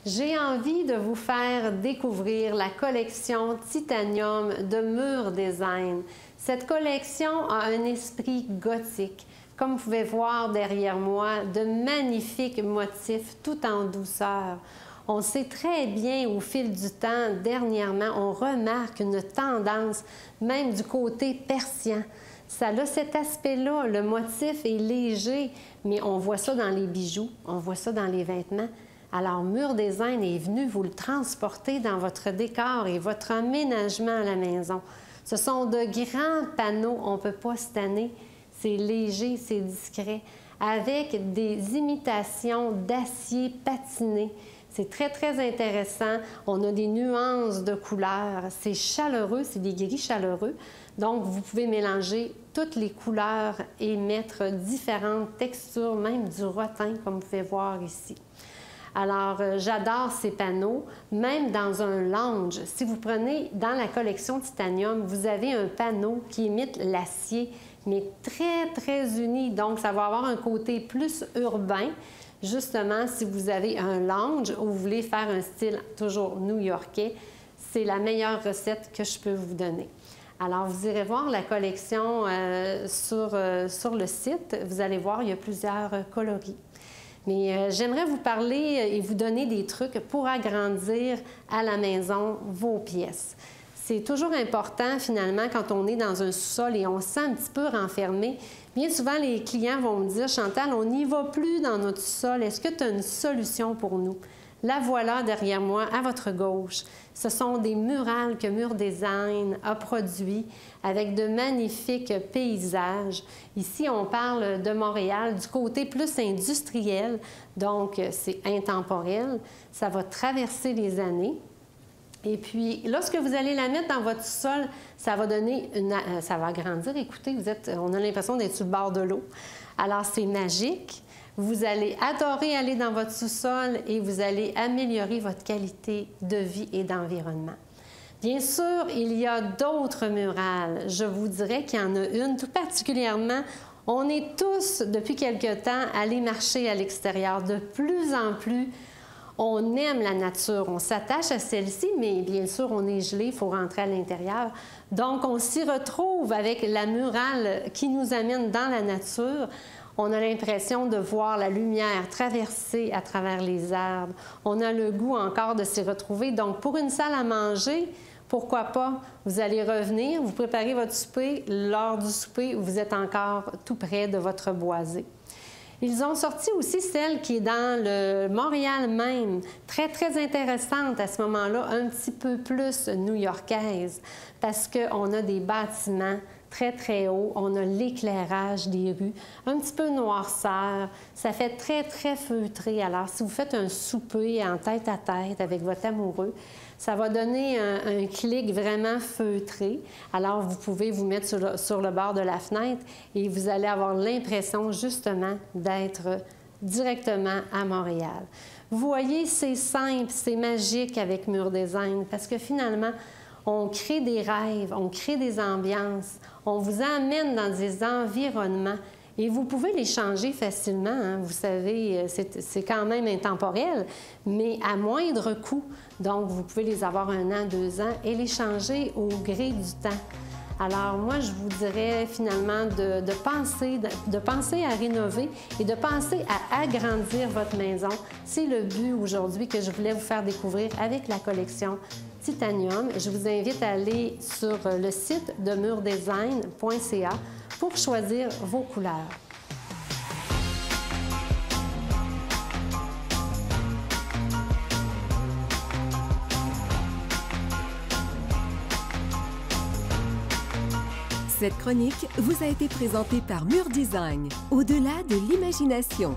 J'ai envie de vous faire découvrir la collection Titanium de Mur Design. Cette collection a un esprit gothique. Comme vous pouvez voir derrière moi, de magnifiques motifs tout en douceur. On sait très bien au fil du temps, dernièrement, on remarque une tendance, même du côté persien. Ça a cet aspect-là, le motif est léger, mais on voit ça dans les bijoux, on voit ça dans les vêtements. Alors, Mur Design est venu vous le transporter dans votre décor et votre aménagement à la maison. Ce sont de grands panneaux, on ne peut pas se tanner. C'est léger, c'est discret, avec des imitations d'acier patiné. C'est très, très intéressant. On a des nuances de couleurs. C'est chaleureux, c'est des gris chaleureux. Donc, vous pouvez mélanger toutes les couleurs et mettre différentes textures, même du rotin, comme vous pouvez voir ici. Alors, j'adore ces panneaux, même dans un lounge. Si vous prenez dans la collection Titanium, vous avez un panneau qui imite l'acier, mais très, très uni. Donc, ça va avoir un côté plus urbain. Justement, si vous avez un lounge ou vous voulez faire un style toujours new-yorkais, c'est la meilleure recette que je peux vous donner. Alors, vous irez voir la collection sur le site. Vous allez voir, il y a plusieurs coloris. Mais j'aimerais vous parler et vous donner des trucs pour agrandir à la maison vos pièces. C'est toujours important, finalement, quand on est dans un sous-sol et on se sent un petit peu renfermé. Bien souvent, les clients vont me dire « Chantal, on n'y va plus dans notre sous-sol. Est-ce que tu as une solution pour nous? » La voilà derrière moi, à votre gauche. Ce sont des murales que Mur Design a produits avec de magnifiques paysages. Ici, on parle de Montréal du côté plus industriel, donc c'est intemporel. Ça va traverser les années. Et puis, lorsque vous allez la mettre dans votre sol, ça va donner ça va agrandir. Écoutez, on a l'impression d'être sur le bord de l'eau. Alors, c'est magique. Vous allez adorer aller dans votre sous-sol et vous allez améliorer votre qualité de vie et d'environnement. Bien sûr, il y a d'autres murales. Je vous dirais qu'il y en a une tout particulièrement. On est tous, depuis quelque temps, allés marcher à l'extérieur. De plus en plus, on aime la nature, on s'attache à celle-ci, mais bien sûr, on est gelé, il faut rentrer à l'intérieur. Donc, on s'y retrouve avec la murale qui nous amène dans la nature. On a l'impression de voir la lumière traverser à travers les arbres. On a le goût encore de s'y retrouver. Donc, pour une salle à manger, pourquoi pas? Vous allez revenir, vous préparez votre souper. Lors du souper, vous êtes encore tout près de votre boisée. Ils ont sorti aussi celle qui est dans le Montréal même, très, très intéressante à ce moment-là, un petit peu plus new-yorkaise, parce qu'on a des bâtiments très, très hauts, on a l'éclairage des rues, un petit peu noirceur, ça fait très, très feutré. Alors, si vous faites un souper en tête à tête avec votre amoureux, ça va donner un clic vraiment feutré. Alors, vous pouvez vous mettre sur le bord de la fenêtre et vous allez avoir l'impression, justement, d'être directement à Montréal. Vous voyez, c'est simple, c'est magique avec Mur Design parce que finalement, on crée des rêves, on crée des ambiances, on vous amène dans des environnements et vous pouvez les changer facilement. Hein. Vous savez, c'est quand même intemporel, mais à moindre coût. Donc, vous pouvez les avoir 1 an, 2 ans et les changer au gré du temps. Alors, moi, je vous dirais finalement de penser à rénover et de penser à agrandir votre maison. C'est le but aujourd'hui que je voulais vous faire découvrir avec la collection Titanium. Je vous invite à aller sur le site de murdesign.ca pour choisir vos couleurs. Cette chronique vous a été présentée par Mur Design, au-delà de l'imagination.